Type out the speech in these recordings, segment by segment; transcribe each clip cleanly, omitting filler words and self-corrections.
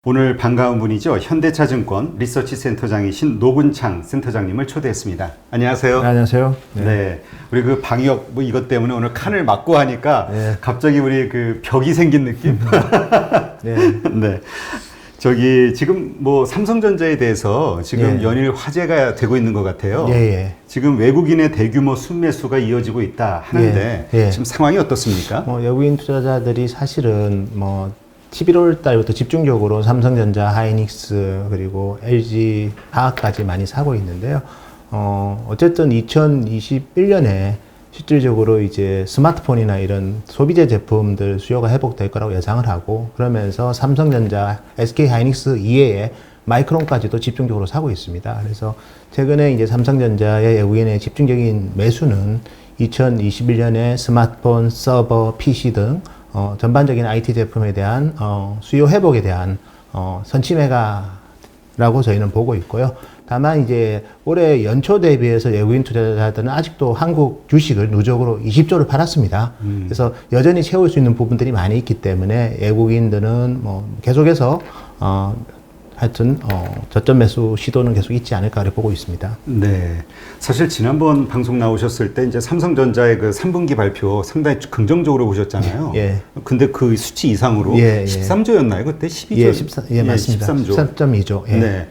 오늘 반가운 분이죠. 현대차증권 리서치 센터장이신 노근창 센터장님을 초대했습니다. 안녕하세요. 안녕하세요. 네. 우리 그 방역 뭐 이것 때문에 오늘 칸을 막고 하니까 갑자기 우리 그 벽이 생긴 느낌? 네. 네. 저기 지금 뭐 삼성전자에 대해서 지금 연일 화제가 되고 있는 것 같아요. 지금 외국인의 대규모 순매수가 이어지고 있다 하는데 지금 상황이 어떻습니까? 외국인 투자자들이 사실은 11월 달부터 집중적으로 삼성전자, 하이닉스, 그리고 LG 화학까지 많이 사고 있는데요. 어쨌든 2021년에 실질적으로 이제 스마트폰이나 이런 소비재 제품들 수요가 회복될 거라고 예상을 하고, 그러면서 삼성전자, SK 하이닉스 이외에 마이크론까지도 집중적으로 사고 있습니다. 그래서 최근에 이제 삼성전자의 외국인의 집중적인 매수는 2021년에 스마트폰, 서버, PC 등 전반적인 IT 제품에 대한 수요 회복에 대한 선취매가라고 저희는 보고 있고요. 다만 이제 올해 연초 대비해서 외국인 투자자들은 아직도 한국 주식을 누적으로 20조를 팔았습니다. 그래서 여전히 채울 수 있는 부분들이 많이 있기 때문에 외국인들은 계속해서 하여튼 저점 매수 시도는 계속 있지 않을까 보고 있습니다. 네, 사실 지난번 방송 나오셨을 때 이제 삼성전자의 그 3분기 발표 상당히 긍정적으로 보셨잖아요. 근데 그 수치 이상으로 13조였나요? 그때 12조? 맞습니다. 13.2조. 네.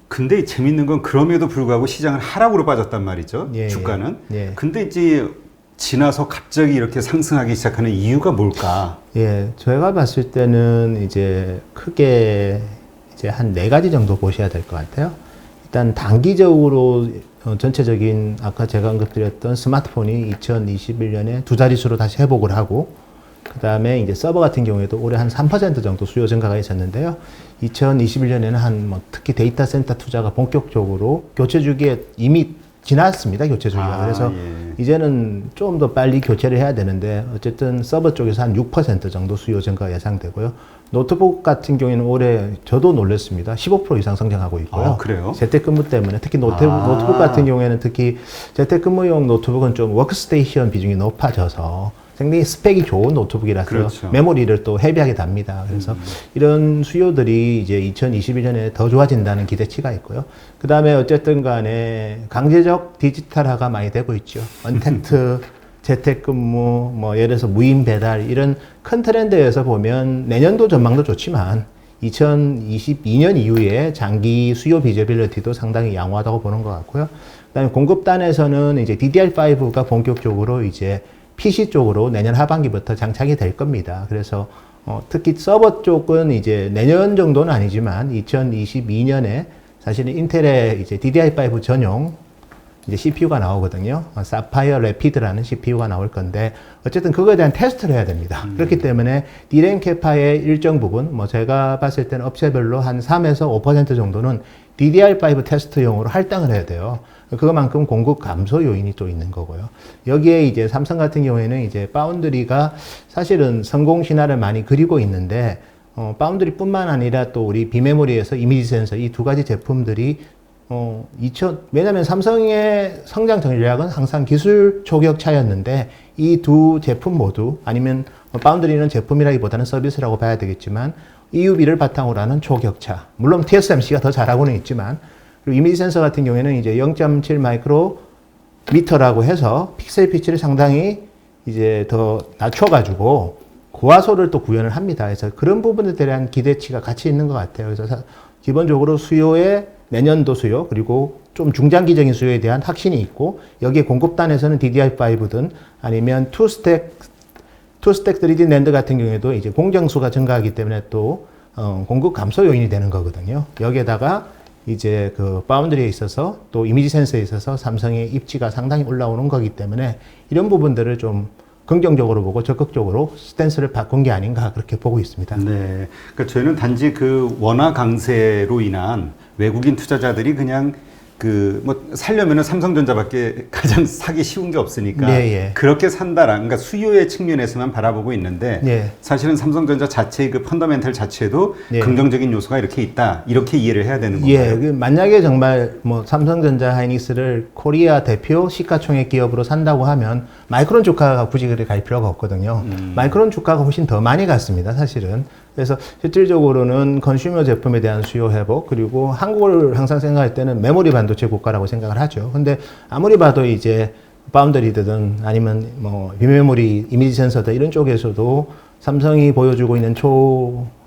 근데 재밌는 건 그럼에도 불구하고 시장은 하락으로 빠졌단 말이죠. 주가는. 근데 이제 지나서 갑자기 이렇게 상승하기 시작하는 이유가 뭘까? 제가 봤을 때는 이제 크게 이제 한 4가지 정도 보셔야 될 것 같아요. 일단 단기적으로 전체적인 아까 제가 언급드렸던 스마트폰이 2021년에 2자릿수로 다시 회복을 하고, 그 다음에 이제 서버 같은 경우에도 올해 한 3% 정도 수요 증가가 있었는데요. 2021년에는 특히 데이터 센터 투자가 본격적으로 교체 주기에 이미 지났습니다. 교체 주기가. 그래서 이제는 좀 더 빨리 교체를 해야 되는데, 어쨌든 서버 쪽에서 한 6% 정도 수요 증가가 예상되고요. 노트북 같은 경우에는 올해 저도 놀랐습니다. 15% 이상 성장하고 있고요. 그래요? 재택근무 때문에 특히 노트북 같은 경우에는 특히 재택근무용 노트북은 좀 워크스테이션 비중이 높아져서 상당히 스펙이 좋은 노트북이라서 메모리를 또 헤비하게 답니다. 그래서 이런 수요들이 이제 2021년에 더 좋아진다는 기대치가 있고요. 그 다음에 어쨌든 간에 강제적 디지털화가 많이 되고 있죠. 언택트, 재택근무, 예를 들어서 무인 배달, 이런 큰 트렌드에서 보면 내년도 전망도 좋지만 2022년 이후에 장기 수요 비저빌리티도 상당히 양호하다고 보는 것 같고요. 그 다음에 공급단에서는 이제 DDR5가 본격적으로 이제 PC 쪽으로 내년 하반기부터 장착이 될 겁니다. 그래서 특히 서버 쪽은 이제 내년 정도는 아니지만 2022년에 사실은 인텔의 이제 DDR5 전용 이제 CPU가 나오거든요. 사파이어 래피드라는 CPU가 나올 건데, 어쨌든 그거에 대한 테스트를 해야 됩니다. 그렇기 때문에 D램 캐파의 일정 부분, 제가 봤을 때는 업체별로 한 3에서 5% 정도는 DDR5 테스트용으로 할당을 해야 돼요. 그만큼 공급 감소 요인이 또 있는 거고요. 여기에 이제 삼성 같은 경우에는 이제 파운드리가 사실은 성공 신화를 많이 그리고 있는데, 파운드리뿐만 아니라 또 우리 비메모리에서 이미지 센서 이 2가지 제품들이 왜냐면 삼성의 성장 전략은 항상 기술 초격차였는데, 이 두 제품 모두, 아니면 파운드리는 제품이라기보다는 서비스라고 봐야 되겠지만, EUV를 바탕으로 하는 초격차. 물론 TSMC가 더 잘하고는 있지만, 그리고 이미지 센서 같은 경우에는 이제 0.7 마이크로미터라고 해서 픽셀 피치를 상당히 이제 더 낮춰가지고 고화소를 또 구현을 합니다. 그래서 그런 부분에 대한 기대치가 같이 있는 것 같아요. 그래서 기본적으로 수요의 내년도 수요, 그리고 좀 중장기적인 수요에 대한 확신이 있고, 여기에 공급단에서는 DDR5든 아니면 투스택 3D 낸드 같은 경우에도 이제 공정수가 증가하기 때문에 또 공급 감소 요인이 되는 거거든요. 여기에다가 이제 그 파운드리에 있어서 또 이미지 센서에 있어서 삼성의 입지가 상당히 올라오는 거기 때문에 이런 부분들을 좀 긍정적으로 보고 적극적으로 스탠스를 바꾼 게 아닌가 그렇게 보고 있습니다. 네. 그러니까 저희는 단지 그 원화 강세로 인한 외국인 투자자들이 그냥 살려면은 삼성전자밖에 가장 사기 쉬운 게 없으니까 그렇게 그러니까 수요의 측면에서만 바라보고 있는데 사실은 삼성전자 자체의 그 펀더멘탈 자체도 긍정적인 요소가 이렇게 있다, 이렇게 이해를 해야 되는 건가요? 만약에 정말 삼성전자 하이닉스를 코리아 대표 시가총액 기업으로 산다고 하면 마이크론 주가가 굳이 그렇게 갈 필요가 없거든요. 마이크론 주가가 훨씬 더 많이 갔습니다, 사실은. 그래서 실질적으로는 컨슈머 제품에 대한 수요 회복, 그리고 한국을 항상 생각할 때는 메모리 반도체 국가라고 생각을 하죠. 근데 아무리 봐도 이제 파운드리든 아니면 뭐 비메모리, 이미지 센서들 이런 쪽에서도 삼성이 보여주고 있는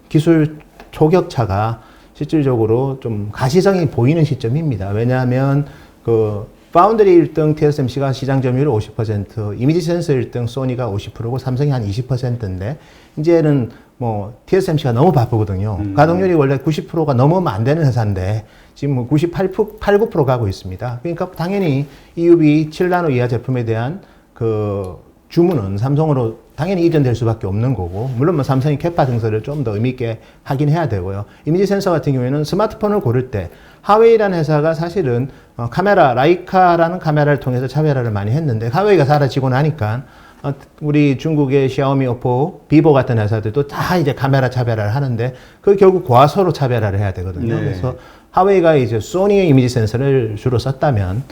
기술 초격차가 실질적으로 좀 가시성이 보이는 시점입니다. 왜냐하면 그 파운드리 1등 TSMC가 시장 점유율 50%, 이미지 센서 1등 소니가 50%고 삼성이 한 20%인데 이제는 뭐 TSMC가 너무 바쁘거든요. 가동률이 원래 90%가 넘으면 안 되는 회사인데 지금 뭐 98, 9% 가고 있습니다. 그러니까 당연히 EUV 7나노 이하 제품에 대한 그 주문은 삼성으로 당연히 이전될 수밖에 없는 거고, 물론 뭐 삼성이 캐파 증설을 좀 더 의미 있게 하긴 해야 되고요. 이미지 센서 같은 경우에는 스마트폰을 고를 때 하웨이라는 회사가 사실은 카메라, 라이카라는 카메라를 통해서 차별화를 많이 했는데 하웨이가 사라지고 나니까 우리 중국의 샤오미, 오포, 비보 같은 회사들도 다 이제 카메라 차별화를 하는데 그 결국 과소로 차별화를 해야 되거든요. 네. 그래서 하웨이가 이제 소니의 이미지 센서를 주로 썼다면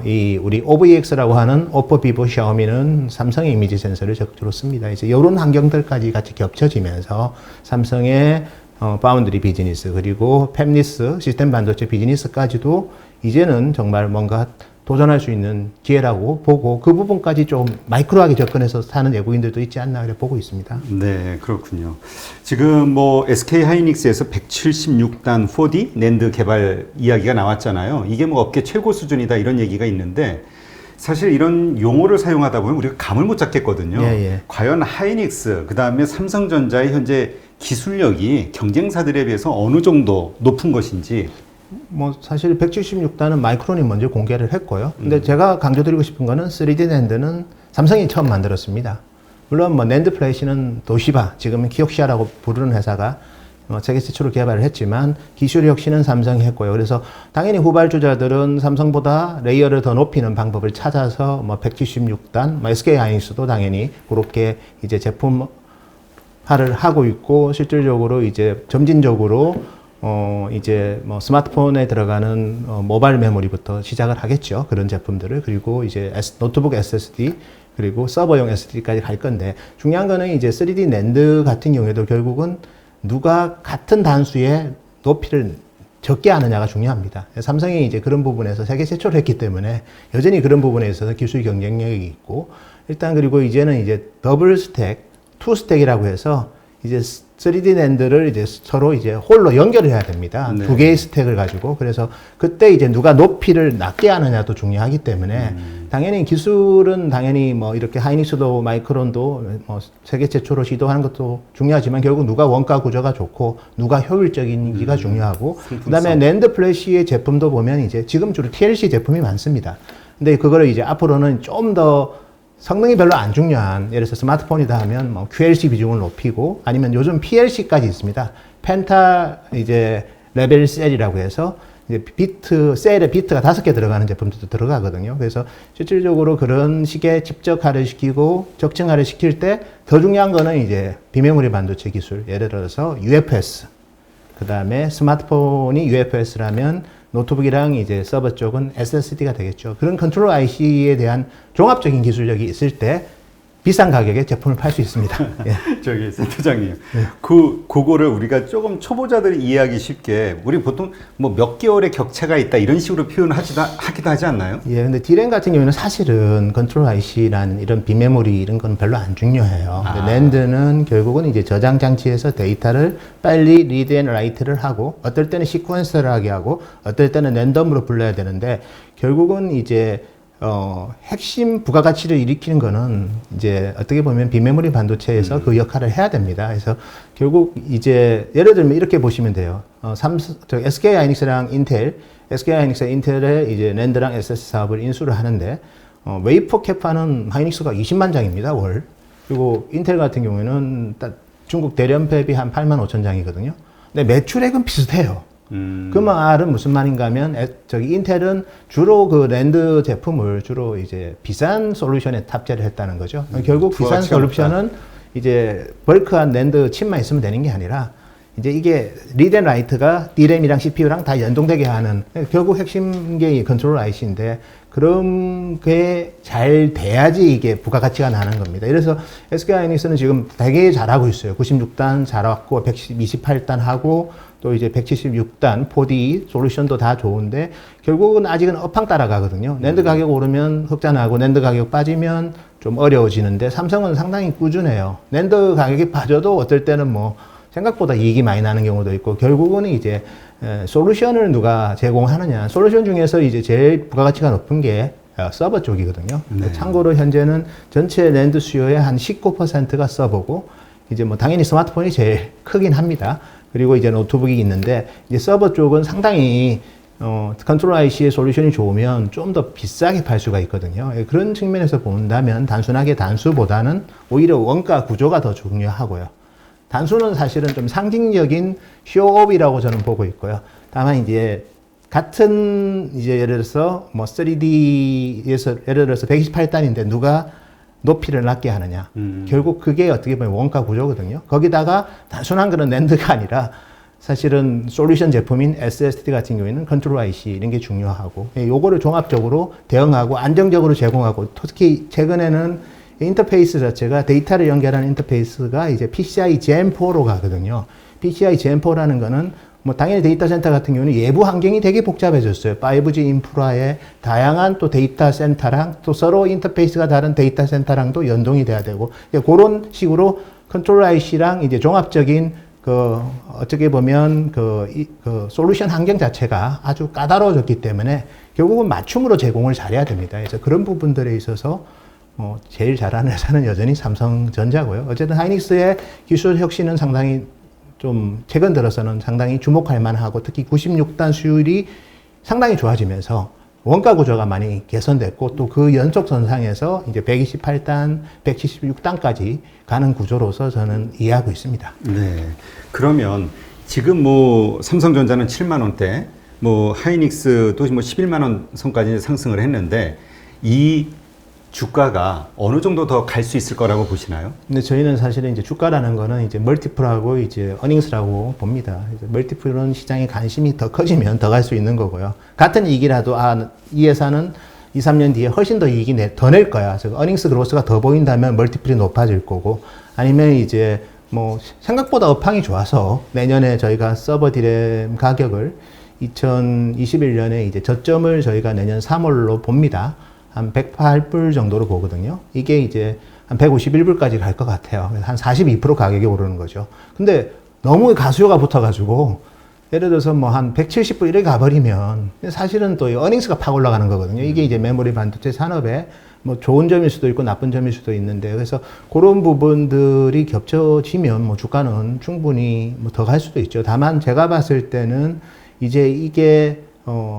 이 우리 OVX라고 하는 오포, 비보, 샤오미는 삼성의 이미지 센서를 적극적으로 씁니다. 이제 이런 환경들까지 같이 겹쳐지면서 삼성의 파운드리 비즈니스 그리고 팹리스 시스템 반도체 비즈니스까지도 이제는 정말 뭔가 도전할 수 있는 기회라고 보고 그 부분까지 좀 마이크로하게 접근해서 사는 외국인들도 있지 않나 그래 보고 있습니다. 네, 그렇군요. 지금 뭐 SK 하이닉스에서 176단 4D 낸드 개발 이야기가 나왔잖아요. 이게 뭐 업계 최고 수준이다 이런 얘기가 있는데 사실 이런 용어를 사용하다 보면 우리가 감을 못 잡겠거든요. 예. 과연 하이닉스, 그 다음에 삼성전자의 현재 기술력이 경쟁사들에 비해서 어느 정도 높은 것인지. 뭐 사실 176단은 마이크론이 먼저 공개를 했고요. 근데 제가 강조드리고 싶은 거는 3D 낸드는 삼성이 처음 만들었습니다. 물론 뭐 낸드 플래시는 도시바, 지금은 키옥시아라고 부르는 회사가 세계 최초로 개발을 했지만 기술 혁신은 삼성이 했고요. 그래서 당연히 후발주자들은 삼성보다 레이어를 더 높이는 방법을 찾아서 뭐 176단, 뭐 SK 하이닉스도 당연히 그렇게 이제 제품화를 하고 있고 실질적으로 이제 점진적으로 이제 뭐 스마트폰에 들어가는 모바일 메모리부터 시작을 하겠죠. 그런 제품들을. 그리고 이제 노트북 SSD 그리고 서버용 SSD까지 갈 건데 중요한 거는 이제 3D 낸드 같은 경우에도 결국은 누가 같은 단수의 높이를 적게 하느냐가 중요합니다. 삼성이 이제 그런 부분에서 세계 최초로 했기 때문에 여전히 그런 부분에 있어서 기술 경쟁력이 있고 일단 그리고 이제는 이제 더블 스택, 투 스택이라고 해서 이제 3D 낸드를 이제 서로 이제 홀로 연결을 해야 됩니다. 네. 두 개의 스택을 가지고. 그래서 그때 이제 누가 높이를 낮게 하느냐도 중요하기 때문에 당연히 기술은 당연히 뭐 이렇게 하이닉스도 마이크론도 뭐 세계 최초로 시도하는 것도 중요하지만 결국 누가 원가 구조가 좋고 누가 효율적인지가 중요하고 그다음에 낸드 플래시의 제품도 보면 이제 지금 주로 TLC 제품이 많습니다. 근데 그거를 이제 앞으로는 좀 더 성능이 별로 안 중요한, 예를 들어서 스마트폰이다 하면 뭐 QLC 비중을 높이고 아니면 요즘 PLC까지 있습니다. 펜타 이제 레벨 셀이라고 해서 이제 셀에 비트가 5개 들어가는 제품들도 들어가거든요. 그래서 실질적으로 그런 식의 집적화를 시키고 적층화를 시킬 때 더 중요한 거는 이제 비메모리 반도체 기술, 예를 들어서 UFS, 그 다음에 스마트폰이 UFS라면 노트북이랑 이제 서버 쪽은 SSD가 되겠죠. 그런 컨트롤 IC에 대한 종합적인 기술력이 있을 때 비싼 가격에 제품을 팔 수 있습니다. 예. 저기 센터장님, 그거를 우리가 조금 초보자들이 이해하기 쉽게 우리 보통 뭐 몇 개월의 격차가 있다 이런 식으로 표현하기도 하지 않나요? 예, 근데 D램 같은 경우에는 사실은 컨트롤 IC라는 이런 비메모리 이런 건 별로 안 중요해요. 낸드는 결국은 이제 저장 장치에서 데이터를 빨리 리드 앤 라이트를 하고 어떨 때는 시퀀서를 하고 어떨 때는 랜덤으로 불러야 되는데 결국은 이제 핵심 부가가치를 일으키는 거는 이제 어떻게 보면 비메모리 반도체에서 그 역할을 해야 됩니다. 그래서 결국 이제 예를 들면 이렇게 보시면 돼요. SK 하이닉스랑 SK 하이닉스와 인텔의 이제 낸드랑 SS 사업을 인수를 하는데, 웨이퍼 캐파는 하이닉스가 20만 장입니다, 월. 그리고 인텔 같은 경우에는 중국 대련 팹이 한 8만 5천 장이거든요. 근데 매출액은 비슷해요. 그 말은 무슨 말인가 하면 인텔은 주로 그 랜드 제품을 주로 이제 비싼 솔루션에 탑재를 했다는 거죠. 결국 비싼 솔루션은 이제 벌크한 랜드 칩만 있으면 되는 게 아니라 이제 이게 리드 앤 라이트가 D램이랑 CPU랑 다 연동되게 하는 결국 핵심 게 컨트롤 IC인데 그런 게 잘 돼야지 이게 부가가치가 나는 겁니다. 그래서 SK 하이닉스는 지금 되게 잘하고 있어요. 96단 잘왔고 128단 하고 또 이제 176단 4D 솔루션도 다 좋은데 결국은 아직은 업황 따라가거든요. 낸드 가격 오르면 흑자나고 낸드 가격 빠지면 좀 어려워지는데 삼성은 상당히 꾸준해요. 낸드 가격이 빠져도 어떨 때는 뭐 생각보다 이익이 많이 나는 경우도 있고 결국은 이제 솔루션을 누가 제공하느냐. 솔루션 중에서 이제 제일 부가가치가 높은 게 서버 쪽이거든요. 네. 참고로 현재는 전체 랜드 수요의 한 19%가 서버고 이제 뭐 당연히 스마트폰이 제일 크긴 합니다. 그리고 이제 노트북이 있는데 이제 서버 쪽은 상당히 컨트롤 IC의 솔루션이 좋으면 좀 더 비싸게 팔 수가 있거든요. 그런 측면에서 본다면 단순하게 단수보다는 오히려 원가 구조가 더 중요하고요. 단수는 사실은 좀 상징적인 쇼업이라고 저는 보고 있고요. 다만 이제 같은 이제 예를 들어서 뭐 3D에서 예를 들어서 128단인데 누가 높이를 낮게 하느냐. 결국 그게 어떻게 보면 원가 구조거든요. 거기다가 단순한 그런 낸드가 아니라 사실은 솔루션 제품인 SSD 같은 경우에는 컨트롤 IC 이런 게 중요하고 요거를 종합적으로 대응하고 안정적으로 제공하고 특히 최근에는 인터페이스 자체가 데이터를 연결하는 인터페이스가 이제 PCI Gen4로 가거든요. PCI Gen4라는 거는 뭐 당연히 데이터 센터 같은 경우는 예부 환경이 되게 복잡해졌어요. 5G 인프라에 다양한 또 데이터 센터랑 또 서로 인터페이스가 다른 데이터 센터랑도 연동이 돼야 되고 그런 식으로 컨트롤 IC랑 이제 종합적인 그 어떻게 보면 그 솔루션 환경 자체가 아주 까다로워졌기 때문에 결국은 맞춤으로 제공을 잘해야 됩니다. 그래서 그런 부분들에 있어서 제일 잘하는 회사는 여전히 삼성전자고요. 어쨌든 하이닉스의 기술 혁신은 상당히 좀 최근 들어서는 상당히 주목할 만하고 특히 96단 수율이 상당히 좋아지면서 원가 구조가 많이 개선됐고 또 그 연속선상에서 이제 128단, 176단까지 가는 구조로서 저는 이해하고 있습니다. 네. 그러면 지금 뭐 삼성전자는 7만 원대, 뭐 하이닉스도 뭐 11만 원 선까지 상승을 했는데 이 주가가 어느 정도 더 갈 수 있을 거라고 보시나요? 근데 저희는 사실은 이제 주가라는 거는 이제 멀티플하고 이제 어닝스라고 봅니다. 이제 멀티플은 시장에 관심이 더 커지면 더 갈 수 있는 거고요. 같은 이익이라도 이 회사는 2, 3년 뒤에 훨씬 더 이익이 더 낼 거야. 즉 어닝스 그로스가 더 보인다면 멀티플이 높아질 거고 아니면 이제 뭐 생각보다 업황이 좋아서 내년에 저희가 서버 디램 가격을 2021년에 이제 저점을 저희가 내년 3월로 봅니다. 한 108불 정도로 보거든요. 이게 이제 한 151불까지 갈 것 같아요. 한 42% 가격이 오르는 거죠. 근데 너무 가수요가 붙어가지고 예를 들어서 뭐 한 170불 이렇게 가버리면 사실은 또 어닝스가 팍 올라가는 거거든요. 이게 이제 메모리 반도체 산업에 뭐 좋은 점일 수도 있고 나쁜 점일 수도 있는데 그래서 그런 부분들이 겹쳐지면 뭐 주가는 충분히 뭐 더 갈 수도 있죠. 다만 제가 봤을 때는 이제 이게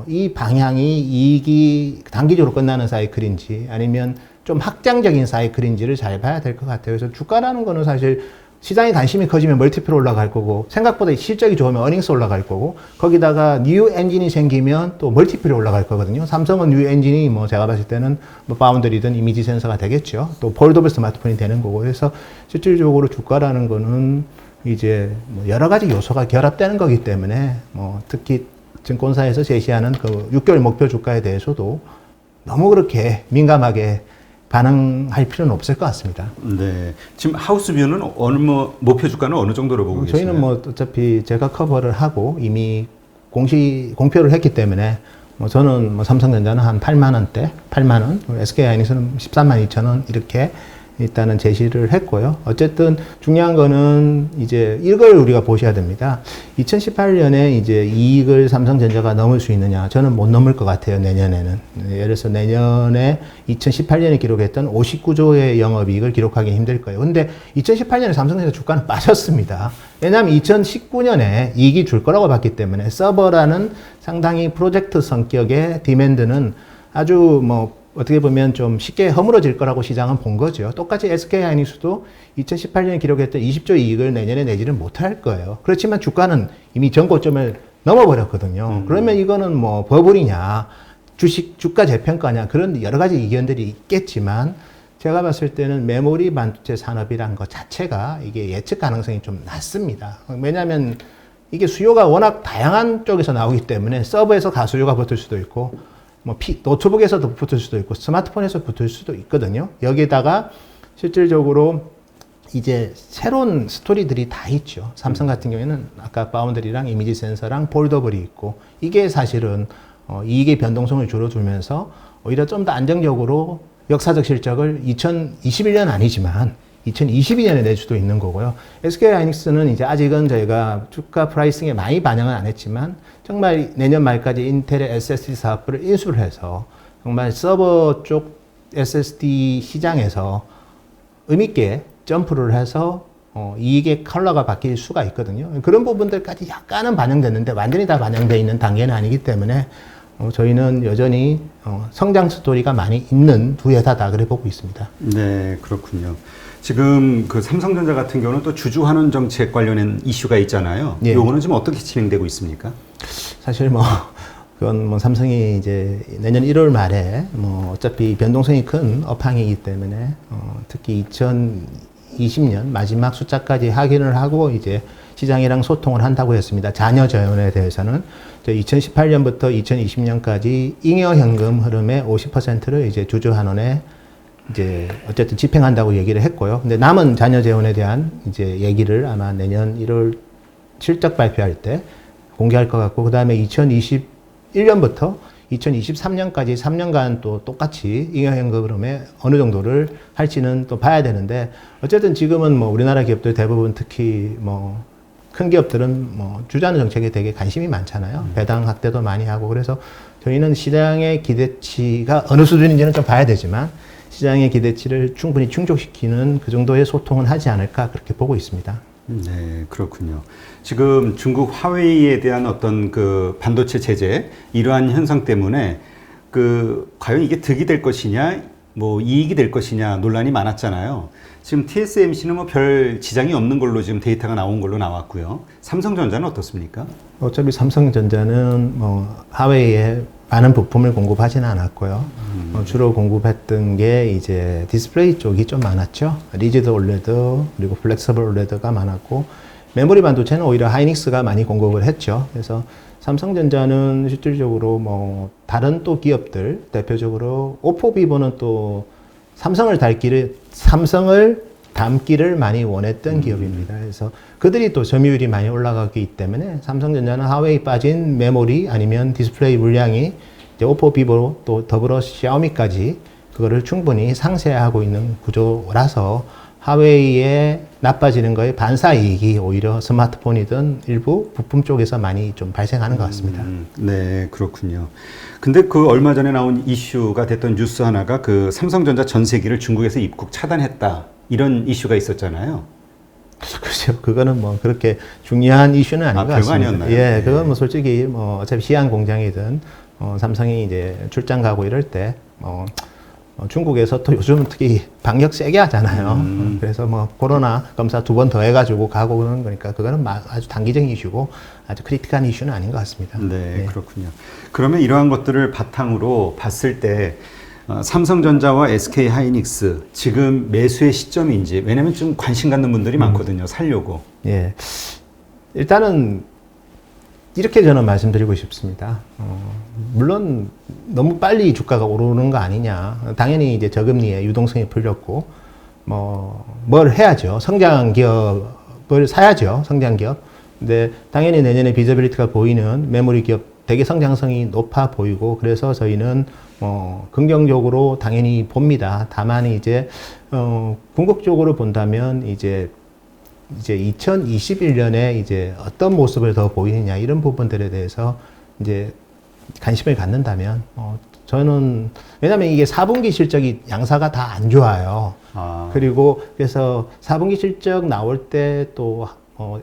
이 방향이 이익이 단기적으로 끝나는 사이클인지 아니면 좀 확장적인 사이클인지를 잘 봐야 될 것 같아요. 그래서 주가라는 거는 사실 시장에 관심이 커지면 멀티플 올라갈 거고 생각보다 실적이 좋으면 어닝스 올라갈 거고 거기다가 뉴 엔진이 생기면 또 멀티플이 올라갈 거거든요. 삼성은 뉴 엔진이 뭐 제가 봤을 때는 뭐 파운드리든 이미지 센서가 되겠죠. 또 폴더블 스마트폰이 되는 거고 그래서 실질적으로 주가라는 거는 이제 뭐 여러 가지 요소가 결합되는 거기 때문에 뭐 특히 증권사에서 제시하는 그 6개월 목표 주가에 대해서도 너무 그렇게 민감하게 반응할 필요는 없을 것 같습니다. 네. 지금 하우스뷰는 목표 주가는 어느 정도로 보고 계시나요? 저희는 뭐 어차피 제가 커버를 하고 이미 공표를 했기 때문에 뭐 저는 뭐 삼성전자는 한 8만 원대, 8만 원, SK 하이닉스는 13만 2천 원 이렇게 일단은 제시를 했고요. 어쨌든 중요한 거는 이제 이걸 우리가 보셔야 됩니다. 2018년에 이제 이익을 삼성전자가 넘을 수 있느냐? 저는 못 넘을 것 같아요, 내년에는. 예를 들어서 내년에 2018년에 기록했던 59조의 영업이익을 기록하기 힘들 거예요. 근데 2018년에 삼성전자 주가는 빠졌습니다. 왜냐하면 2019년에 이익이 줄 거라고 봤기 때문에 서버라는 상당히 프로젝트 성격의 디맨드는 아주 뭐 어떻게 보면 좀 쉽게 허물어질 거라고 시장은 본 거죠. 똑같이 SK 하이닉스도 2018년에 기록했던 20조 이익을 내년에 내지는 못할 거예요. 그렇지만 주가는 이미 전고점을 넘어버렸거든요. 그러면 이거는 뭐 버블이냐, 주가 재평가냐 그런 여러 가지 의견들이 있겠지만 제가 봤을 때는 메모리 반도체 산업이란 것 자체가 이게 예측 가능성이 좀 낮습니다. 왜냐하면 이게 수요가 워낙 다양한 쪽에서 나오기 때문에 서버에서 가수요가 붙을 수도 있고 뭐 노트북에서도 붙을 수도 있고 스마트폰에서 붙을 수도 있거든요. 여기에다가 실질적으로 이제 새로운 스토리들이 다 있죠. 삼성 같은 경우에는 아까 파운드리랑 이미지 센서랑 폴더블이 있고 이게 사실은 이익의 변동성을 줄여주면서 오히려 좀 더 안정적으로 역사적 실적을 2021년 아니지만 2022년에 낼 수도 있는 거고요. SK 하이닉스는 이제 아직은 저희가 주가 프라이싱에 많이 반영은 안 했지만 정말 내년 말까지 인텔의 SSD 사업부를 인수를 해서 정말 서버 쪽 SSD 시장에서 의미있게 점프를 해서 이익의 컬러가 바뀔 수가 있거든요. 그런 부분들까지 약간은 반영됐는데 완전히 다 반영되어 있는 단계는 아니기 때문에 저희는 여전히 성장 스토리가 많이 있는 두 회사다 그래 보고 있습니다. 네, 그렇군요. 지금 그 삼성전자 같은 경우는 또 주주환원 정책 관련된 이슈가 있잖아요. 예. 요거는 지금 어떻게 진행되고 있습니까? 사실 그건 삼성이 이제 내년 1월 말에 어차피 변동성이 큰 업황이기 때문에 특히 2020년 마지막 숫자까지 확인을 하고 이제 시장이랑 소통을 한다고 했습니다. 자녀 재원에 대해서는 2018년부터 2020년까지 잉여 현금 흐름의 50%를 이제 주주환원에 이제 어쨌든 집행한다고 얘기를 했고요. 근데 남은 자녀 재원에 대한 이제 얘기를 아마 내년 1월 실적 발표할 때 공개할 것 같고, 그 다음에 2021년부터 2023년까지 3년간 또 똑같이 잉여현금 흐름에 어느 정도를 할지는 또 봐야 되는데, 어쨌든 지금은 우리나라 기업들 대부분 특히 큰 기업들은 주주환원 정책에 되게 관심이 많잖아요. 배당 확대도 많이 하고. 그래서 저희는 시장의 기대치가 어느 수준인지는 좀 봐야 되지만 시장의 기대치를 충분히 충족시키는 그 정도의 소통은 하지 않을까 그렇게 보고 있습니다. 네, 그렇군요. 지금 중국 화웨이에 대한 어떤 그 반도체 제재 이러한 현상 때문에 과연 이게 득이 될 것이냐, 이익이 될 것이냐 논란이 많았잖아요. 지금 TSMC는 별 지장이 없는 걸로 지금 데이터가 나온 걸로 나왔고요. 삼성전자는 어떻습니까? 어차피 삼성전자는 화웨이에 많은 부품을 공급하지는 않았고요. 주로 공급했던 게 이제 디스플레이 쪽이 좀 많았죠. 리지드 올레드 그리고 플렉서블 올레드가 많았고, 메모리 반도체는 오히려 하이닉스가 많이 공급을 했죠. 그래서 삼성전자는 실질적으로 다른 또 기업들, 대표적으로 오포 비보는 또 삼성을 담기를 많이 원했던 기업입니다. 그래서 그들이 또 점유율이 많이 올라가기 때문에 삼성전자는 하웨이 빠진 메모리 아니면 디스플레이 물량이 이제 오포, 비보 또 더불어 샤오미까지 그거를 충분히 상쇄하고 있는 구조라서 하웨이에 나빠지는 거에 반사 이익이 오히려 스마트폰이든 일부 부품 쪽에서 많이 좀 발생하는 것 같습니다. 네, 그렇군요. 근데 얼마 전에 나온 이슈가 됐던 뉴스 하나가 삼성전자 전세기를 중국에서 입국 차단했다, 이런 이슈가 있었잖아요. 글쎄요, 그거는 그렇게 중요한 이슈는 아닌 것 같습니다. 아니었나요? 예, 그건 솔직히 어차피 시안 공장이든 삼성이 이제 출장 가고 이럴 때 중국에서 또 요즘 특히 방역 세게 하잖아요. 그래서 코로나 검사 2번 더 해가지고 가고 그러는 거니까 그거는 아주 단기적인 이슈고 아주 크리티컬한 이슈는 아닌 것 같습니다. 네, 그렇군요. 그러면 이러한 것들을 바탕으로 봤을 때 삼성전자와 SK 하이닉스 지금 매수의 시점인지, 왜냐면 좀 관심 갖는 분들이 많거든요. 살려고. 예. 일단은 이렇게 저는 말씀드리고 싶습니다. 물론 너무 빨리 주가가 오르는 거 아니냐. 당연히 이제 저금리에 유동성이 풀렸고, 뭘 해야죠. 성장 기업을 사야죠. 성장 기업. 근데 당연히 내년에 비저빌리티가 보이는 메모리 기업 되게 성장성이 높아 보이고, 그래서 저희는 긍정적으로 당연히 봅니다. 다만 이제 궁극적으로 본다면 이제 2021년에 이제 어떤 모습을 더 보이느냐, 이런 부분들에 대해서 이제 관심을 갖는다면 저는, 왜냐면 이게 4분기 실적이 양사가 다 안 좋아요. 그리고 그래서 4분기 실적 나올 때 또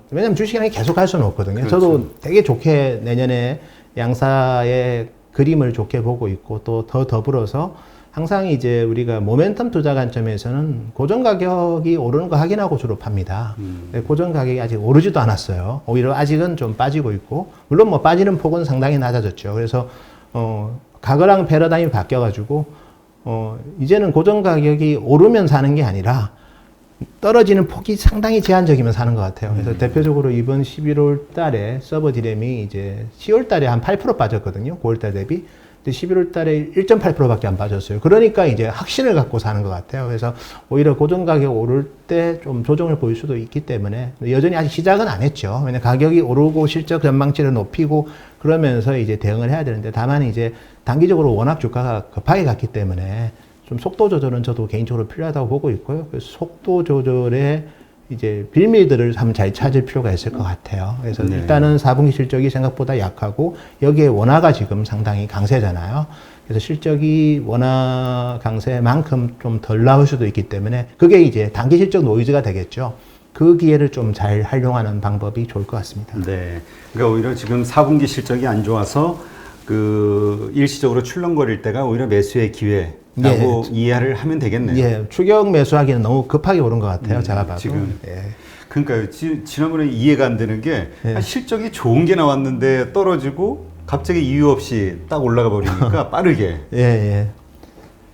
왜냐면 주식이랑 계속 할 수는 없거든요. 그렇죠. 저도 되게 좋게 내년에 양사의 그림을 좋게 보고 있고, 또 더 더불어서 항상 이제 우리가 모멘텀 투자 관점에서는 고정 가격이 오르는 거 확인하고 주로 팝니다. 고정 가격이 아직 오르지도 않았어요. 오히려 아직은 좀 빠지고 있고, 물론 빠지는 폭은 상당히 낮아졌죠. 그래서 과거랑 패러다임이 바뀌어가지고 이제는 고정 가격이 오르면 사는 게 아니라 떨어지는 폭이 상당히 제한적이면 사는 것 같아요. 그래서 대표적으로 이번 11월 달에 서버 디램이 이제 10월 달에 한 8% 빠졌거든요. 9월 달 대비. 근데 11월 달에 1.8%밖에 안 빠졌어요. 그러니까 이제 확신을 갖고 사는 것 같아요. 그래서 오히려 고정 가격 오를 때 좀 조정을 보일 수도 있기 때문에 여전히 아직 시작은 안 했죠. 왜냐면 가격이 오르고 실적 전망치를 높이고 그러면서 이제 대응을 해야 되는데 다만 이제 단기적으로 워낙 주가가 급하게 갔기 때문에 좀 속도 조절은 저도 개인적으로 필요하다고 보고 있고요. 그래서 속도 조절에 이제 빌미들을 한번 잘 찾을 필요가 있을 것 같아요. 그래서 네. 일단은 4분기 실적이 생각보다 약하고 여기에 원화가 지금 상당히 강세잖아요. 그래서 실적이 원화 강세만큼 좀 덜 나올 수도 있기 때문에 그게 이제 단기 실적 노이즈가 되겠죠. 그 기회를 좀 잘 활용하는 방법이 좋을 것 같습니다. 네. 그러니까 오히려 지금 4분기 실적이 안 좋아서 그 일시적으로 출렁거릴 때가 오히려 매수의 기회라고 이해를 하면 되겠네요. 예, 추격 매수하기는 너무 급하게 오른 것 같아요. 제가 봐도. 지금. 예. 그러니까 지난번에 이해가 안 되는 게 실적이 좋은 게 나왔는데 떨어지고 갑자기 이유 없이 딱 올라가 버리니까 빠르게. 예, 예.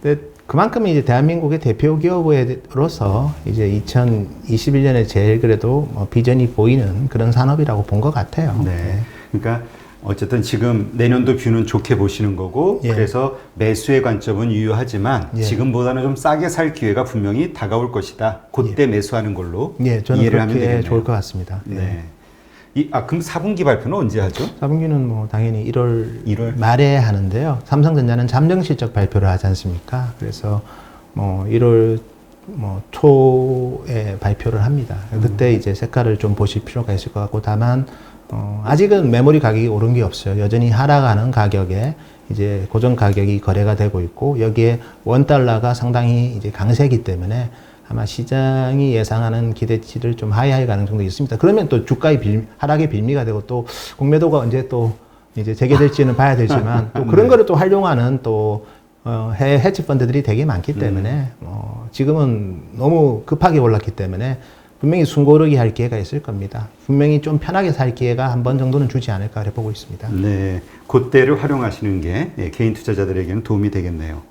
근데 그만큼 이제 대한민국의 대표 기업으로서 이제 2021년에 제일 그래도 비전이 보이는 그런 산업이라고 본 것 같아요. 네. 그러니까 어쨌든 지금 내년도 뷰는 좋게 보시는 거고 그래서 매수의 관점은 유효하지만 지금보다는 좀 싸게 살 기회가 분명히 다가올 것이다. 그때 매수하는 걸로 저는 이해를 하면 그렇게 되겠네요. 좋을 것 같습니다. 네. 그럼 4분기 발표는 언제 하죠? 4분기는 뭐 당연히 1월 말에 하는데요. 삼성전자는 잠정 실적 발표를 하지 않습니까? 그래서 뭐 1월 초에 발표를 합니다. 그때 이제 색깔을 좀 보실 필요가 있을 것 같고 다만 아직은 메모리 가격이 오른 게 없어요. 여전히 하락하는 가격에 이제 고정 가격이 거래가 되고 있고 여기에 원달러가 상당히 이제 강세이기 때문에 아마 시장이 예상하는 기대치를 좀 하회할 가능성도 있습니다. 그러면 또 주가의 하락의 빌미가 되고 또 공매도가 언제 또 이제 재개될지는 봐야 되지만 또 그런 거를 또 활용하는 또 해외 헤지 펀드들이 되게 많기 때문에 지금은 너무 급하게 올랐기 때문에 분명히 숨고르기 할 기회가 있을 겁니다. 분명히 좀 편하게 살 기회가 한 번 정도는 주지 않을까 보고 있습니다. 네, 그때를 활용하시는 게 개인 투자자들에게는 도움이 되겠네요.